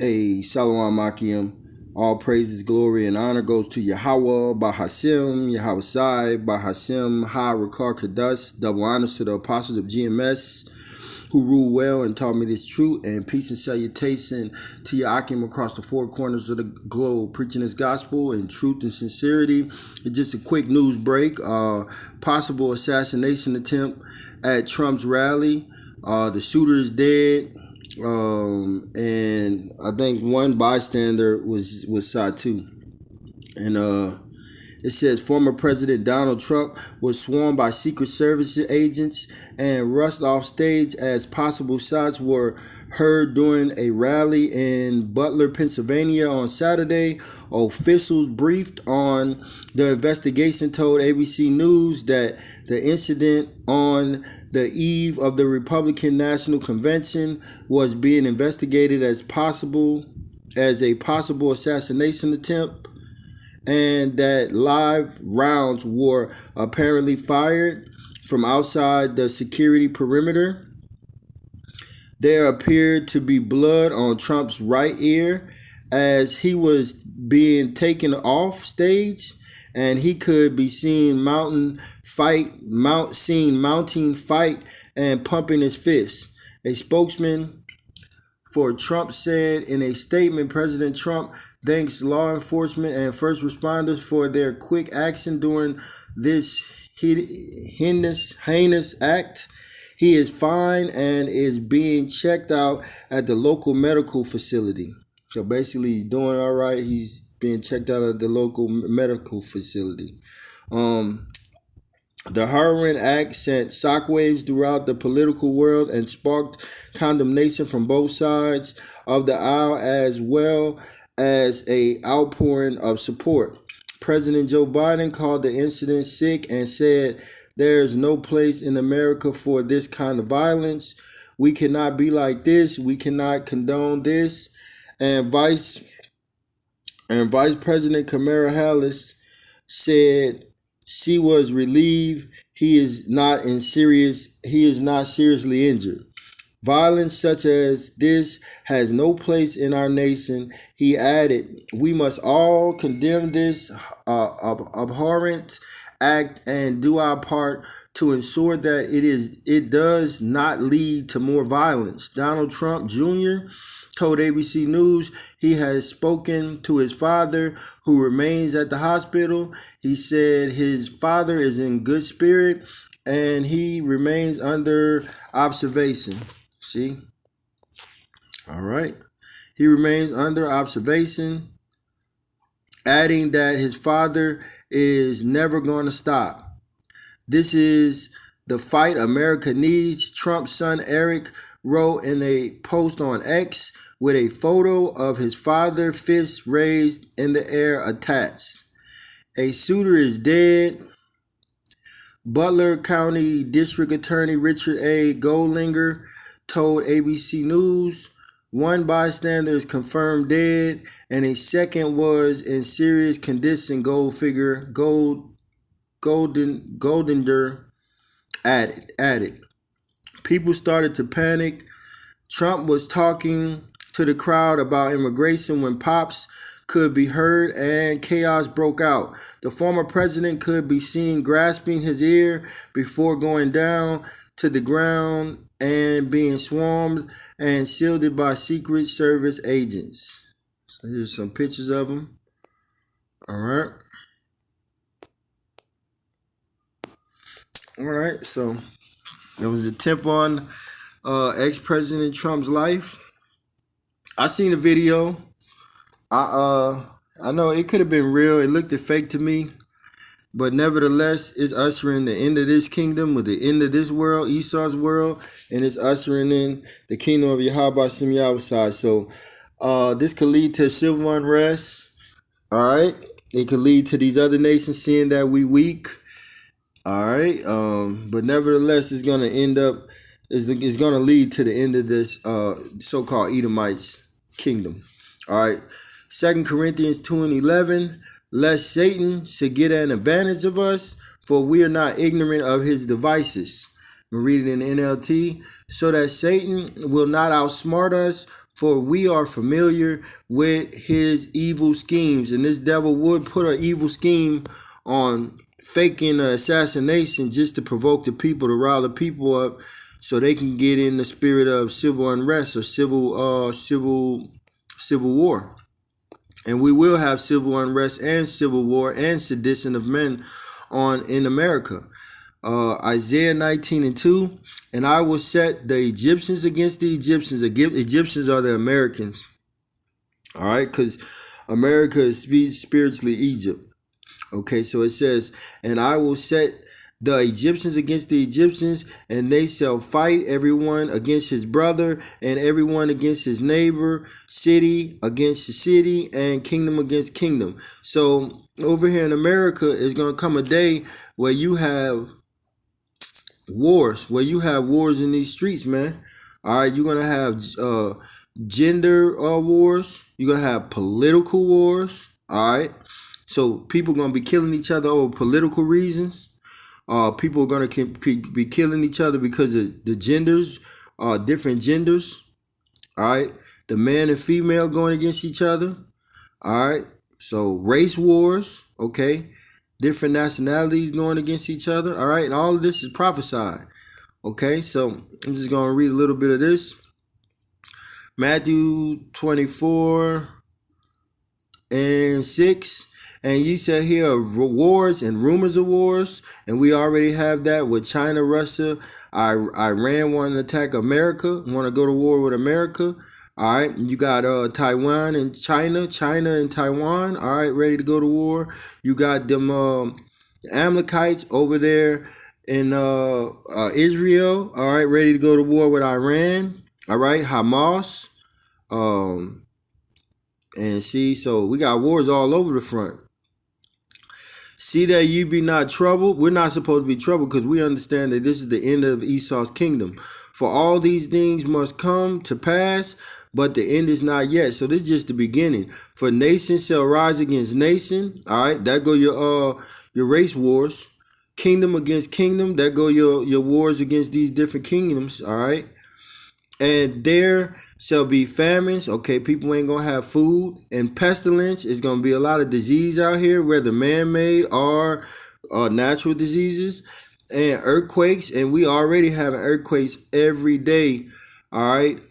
Shalom Makiam. All praises, glory, and honor goes to Yahweh, Bahashem, Yahweh Sai, Bahashem, Ha Rakar Kadas. Double honors to the apostles of GMS who rule well and taught me this truth. And peace and salutation to Yakim across the four corners of the globe, preaching this gospel in truth and sincerity. It's just a quick news break. Possible assassination attempt at Trump's rally. The shooter is dead. And I think one bystander was shot too. And it says former President Donald Trump was swarmed by Secret Service agents and rushed off stage as possible shots were heard during a rally in Butler, Pennsylvania on Saturday. Officials briefed on the investigation told ABC News that the incident on the eve of the Republican National Convention was being investigated as a possible assassination attempt, and that live rounds were apparently fired from outside the security perimeter. There appeared to be blood on Trump's right ear as he was being taken off stage, and he could be seen mounting fight and pumping his fist. A spokesman for Trump said in a statement, President Trump thanks law enforcement and first responders for their quick action during this heinous act. He is fine and is being checked out at the local medical facility. So basically, he's doing all right. He's being checked out at the local medical facility. The heroin act sent shockwaves throughout the political world and sparked condemnation from both sides of the aisle, as well as an outpouring of support. President Joe Biden called the incident sick and said, "There is no place in America for this kind of violence. We cannot be like this. We cannot condone this." And Vice President Kamala Harris said she was relieved he is not seriously injured. Violence such as this has no place in our nation, he added. We must all condemn this abhorrent act and do our part to ensure that it does not lead to more violence. Donald Trump Jr. told ABC News he has spoken to his father, who remains at the hospital. He said his father is in good spirit and he remains under observation. See? All right. He remains under observation, adding that his father is never going to stop. This is the fight America needs, Trump's son Eric wrote in a post on X with a photo of his father, fist raised in the air attached. A shooter is dead. Butler County District Attorney Richard A. Goldlinger told ABC News one bystander is confirmed dead and a second was in serious condition, Goldinger added. People started to panic. Trump was talking to the crowd about immigration when pops could be heard and chaos broke out. The former president could be seen grasping his ear before going down to the ground and being swarmed and shielded by Secret Service agents. So here's some pictures of him. All right. All right, so there was a tip on ex-President Trump's life. I seen the video. I know it could have been real. It looked fake to me, but nevertheless, it's ushering the end of this kingdom with the end of this world, Esau's world, and it's ushering in the kingdom of Yahweh Shem Yahweh. So, this could lead to civil unrest. All right, it could lead to these other nations seeing that we weak. All right, but nevertheless, it's gonna end up. It's gonna lead to the end of this so-called Edomites kingdom. All right, 2 Corinthians 2:11. Lest Satan should get an advantage of us, for we are not ignorant of his devices. I'm reading in the NLT. So that Satan will not outsmart us, for we are familiar with his evil schemes. And this devil would put an evil scheme on faking an assassination just to provoke the people, to rile the people up, so they can get in the spirit of civil unrest or civil war. And we will have civil unrest and civil war and sedition of men on in America. Isaiah 19:2, and I will set the Egyptians against the Egyptians. Egyptians are the Americans. All right, because America is spiritually Egypt. Okay, so it says, and I will set the Egyptians against the Egyptians, and they shall fight, everyone against his brother, and everyone against his neighbor, city against the city, and kingdom against kingdom. So over here in America, it's going to come a day where you have wars, in these streets, man. All right, you're going to have gender wars. You're going to have political wars. All right. So people are going to be killing each other over political reasons. People are going to be killing each other because of the genders, different genders. All right. The man and female going against each other. All right. So race wars. Okay. Different nationalities going against each other. All right. And all of this is prophesied. Okay. So I'm just going to read a little bit of this. Matthew 24:6. And ye shall hear of wars and rumors of wars. And we already have that with China, Russia. Iran want to attack America, want to go to war with America. All right. You got Taiwan and China and Taiwan. All right. Ready to go to war. You got them Amalekites over there in Israel. All right. Ready to go to war with Iran. All right. Hamas. And see, so we got wars all over the front. See that you be not troubled. We're not supposed to be troubled because we understand that this is the end of Esau's kingdom. For all these things must come to pass, but the end is not yet. So this is just the beginning. For nation shall rise against nation. All right, that go your race wars. Kingdom against kingdom. That go your wars against these different kingdoms. All right. And there shall be famines. Okay, people ain't going to have food. And pestilence is going to be a lot of disease out here, whether man-made or natural diseases. And earthquakes. And we already having earthquakes every day. All right.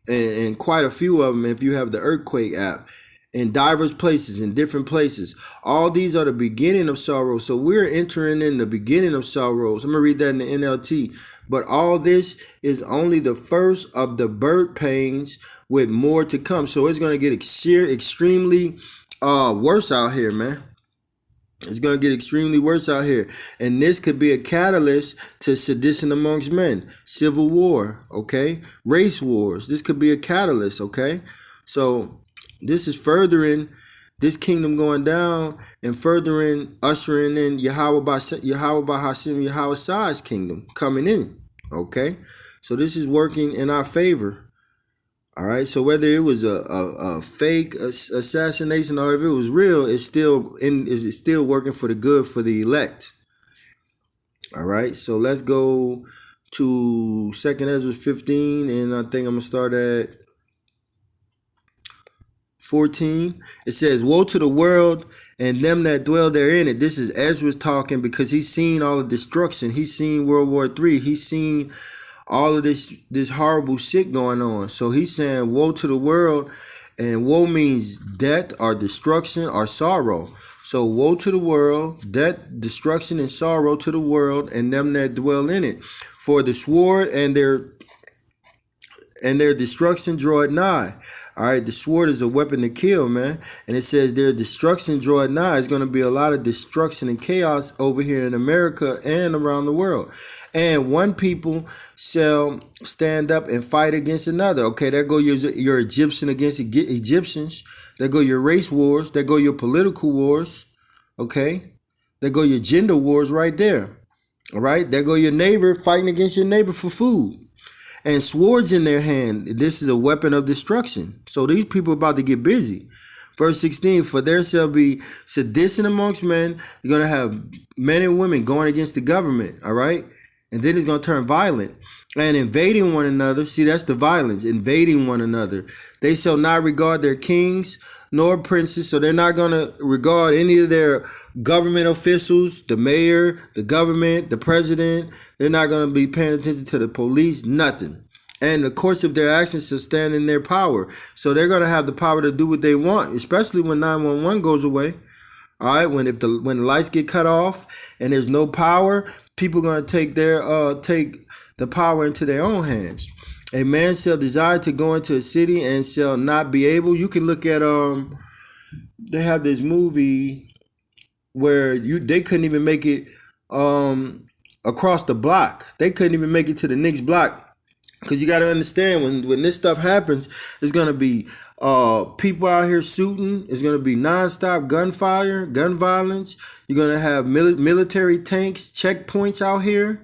And quite a few of them if you have the earthquake app. In diverse places, in different places. All these are the beginning of sorrow. So we're entering in the beginning of sorrows. I'm going to read that in the NLT. But all this is only the first of the birth pains with more to come. So it's going to get extremely worse out here, man. It's going to get extremely worse out here. And this could be a catalyst to sedition amongst men. Civil war, okay? Race wars. This could be a catalyst, okay? So this is furthering this kingdom going down and furthering, ushering in Yahweh Hashem, Yahweh Shai's kingdom coming in. Okay, so this is working in our favor. All right, so whether it was a fake assassination or if it was real, it's still working for the good for the elect. All right, so let's go to 2 Ezra 15, and I think I'm gonna start at 14. It says, woe to the world and them that dwell therein. It. This is Ezra's talking because he's seen all the destruction. He's seen World War III. He's seen all of this horrible shit going on. So he's saying, woe to the world. And woe means death or destruction or sorrow. So woe to the world, death, destruction, and sorrow to the world and them that dwell in it. For the sword and their destruction draweth nigh. All right, the sword is a weapon to kill, man. And it says their destruction draweth nigh. It's going to be a lot of destruction and chaos over here in America and around the world. And one people shall stand up and fight against another. Okay, there go your Egyptian against Egyptians. There go your race wars. There go your political wars. Okay, there go your gender wars right there. All right, there go your neighbor fighting against your neighbor for food. And swords in their hand. This is a weapon of destruction. So these people are about to get busy. Verse 16, for there shall be sedition amongst men. You're going to have men and women going against the government. All right. And then it's going to turn violent. and invading one another. See, that's the violence, invading one another. They shall not regard their kings nor princes. So they're not going to regard any of their government officials, the mayor, the government, the president. They're not going to be paying attention to the police, nothing. And the course of their actions shall stand in their power. So they're going to have the power to do what they want, especially when 911 goes away. All right, when the lights get cut off and there's no power, people are going to take the power into their own hands. A man shall desire to go into a city and shall not be able. You can look at they have this movie where they couldn't even make it across the block. They couldn't even make it to the next block. Because you got to understand, when this stuff happens, there's going to be people out here shooting. It's going to be nonstop gunfire, gun violence. You're going to have military tanks, checkpoints out here.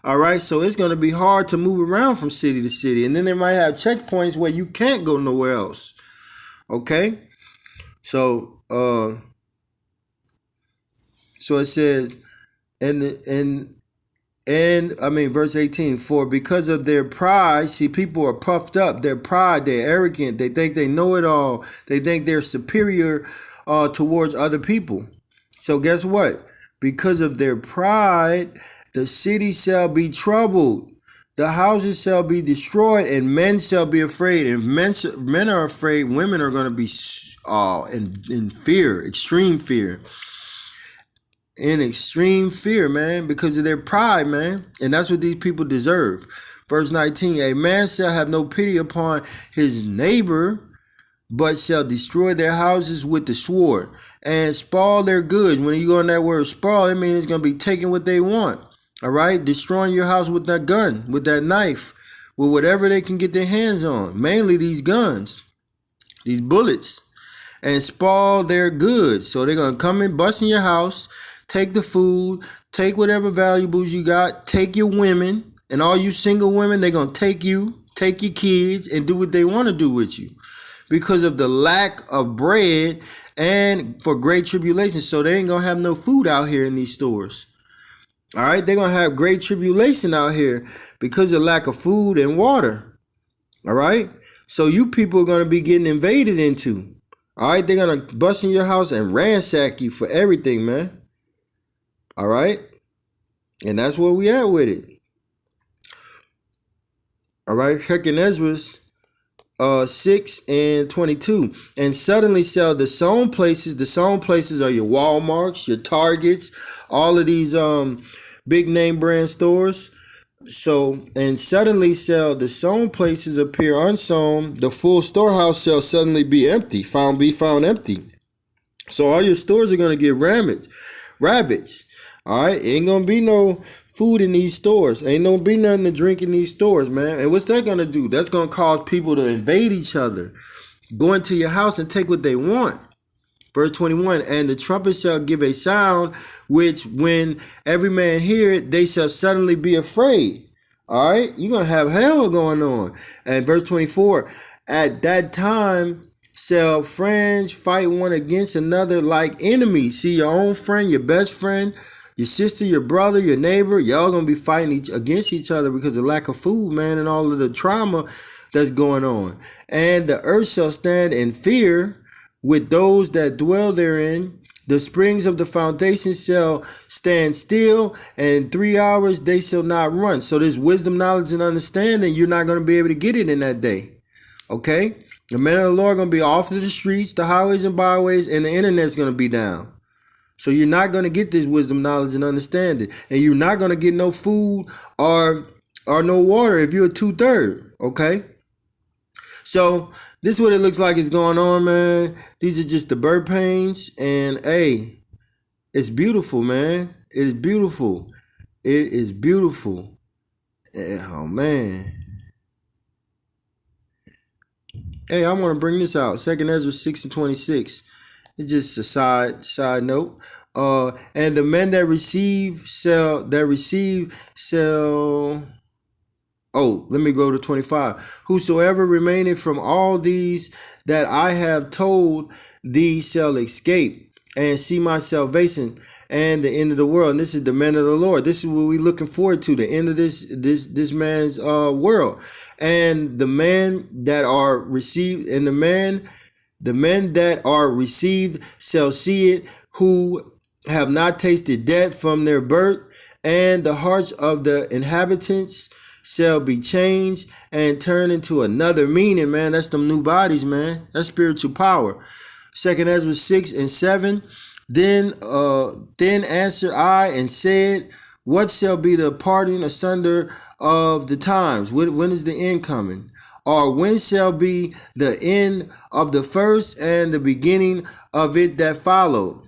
All right, so it's going to be hard to move around from city to city. And then they might have checkpoints where you can't go nowhere else. Okay? So it says, verse 18, for because of their pride, see, people are puffed up, their pride, they're arrogant, they think they know it all, they think they're superior towards other people. So guess what? Because of their pride, the city shall be troubled, the houses shall be destroyed, and men shall be afraid. And if men are afraid, women are going to be in fear, extreme fear. In extreme fear, man, because of their pride, man. And that's what these people deserve. Verse 19, a man shall have no pity upon his neighbor, but shall destroy their houses with the sword and spoil their goods. When you go on that word spoil, it means it's going to be taking what they want. All right? Destroying your house with that gun, with that knife, with whatever they can get their hands on. Mainly these guns, these bullets, and spoil their goods. So they're going to come and bust in your house, take the food, take whatever valuables you got, take your women, and all you single women, they're going to take you, take your kids, and do what they want to do with you because of the lack of bread and for great tribulation. So they ain't going to have no food out here in these stores. All right, they're going to have great tribulation out here because of lack of food and water. All right, so you people are going to be getting invaded into. All right, they're going to bust in your house and ransack you for everything, man. All right. And that's where we at with it. All right. Check in Ezra's 6:22. And suddenly shall the sown places are your Walmarts, your Targets, all of these big name brand stores. So, and suddenly shall the sown places appear unsown, the full storehouse shall suddenly be found empty. So all your stores are going to get ravaged. All right, ain't gonna be no food in these stores. Ain't gonna be nothing to drink in these stores, man. And what's that gonna do? That's gonna cause people to invade each other, go into your house and take what they want. Verse 21, and the trumpet shall give a sound, which when every man hear it, they shall suddenly be afraid. All right, you're gonna have hell going on. And verse 24, at that time shall friends fight one against another like enemies. See, your own friend, your best friend, your sister, your brother, your neighbor, y'all gonna be fighting against each other because of lack of food, man, and all of the trauma that's going on. And the earth shall stand in fear with those that dwell therein. The springs of the foundation shall stand still, and 3 hours they shall not run. So this wisdom, knowledge, and understanding, you're not gonna be able to get it in that day. Okay? The men of the Lord are gonna be off to the streets, the highways and byways, and the internet's gonna be down. So you're not going to get this wisdom, knowledge, and understanding. And you're not going to get no food or no water if you're a 2/3. Okay? So this is what it looks like is going on, man. These are just the bird pains. And, hey, it's beautiful, man. It is beautiful. It is beautiful. Oh, man. Hey, I want to bring this out. 2 Ezra 6:26. It's just a side note. And the men that receive shall. Oh, let me go to 25. Whosoever remaineth from all these that I have told thee shall escape, and see my salvation and the end of the world. And this is the man of the Lord. This is what we're looking forward to, the end of this man's world. And the men that are received, and the men that are received shall see it, who have not tasted death from their birth, and the hearts of the inhabitants shall be changed and turn into another meaning, man. That's them new bodies, man. That's spiritual power. Second Ezra 6:7. Then answered I and said, what shall be the parting asunder of the times? When is the end coming? Or when shall be the end of the first and the beginning of it that followed?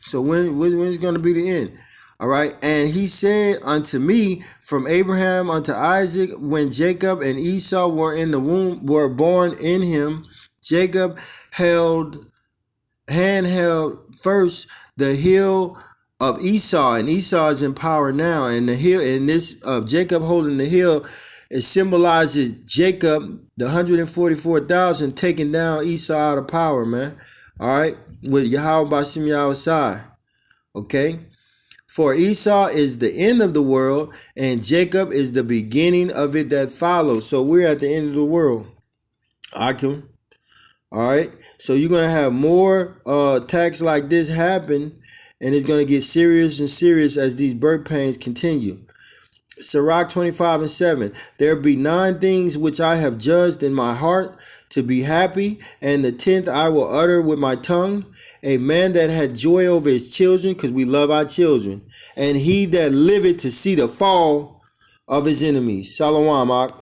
So when's going to be the end? All right. And he said unto me, from Abraham unto Isaac, when Jacob and Esau were in the womb, were born in him, Jacob held first the heel of Esau, and Esau is in power now. And the heel, and this of Jacob holding the heel, it symbolizes Jacob, the 144,000, taking down Esau out of power, man. All right, with Yahweh Bashim Yahweh. Okay, for Esau is the end of the world, and Jacob is the beginning of it that follows. So we're at the end of the world. Akim. All right, so you're going to have more attacks like this happen, and it's going to get serious and serious as these birth pains continue. Sirach 25:7. There be 9 things which I have judged in my heart to be happy, and the 10th I will utter with my tongue. A man that had joy over his children, because we love our children, and he that liveth to see the fall of his enemies. Shalom, Ak.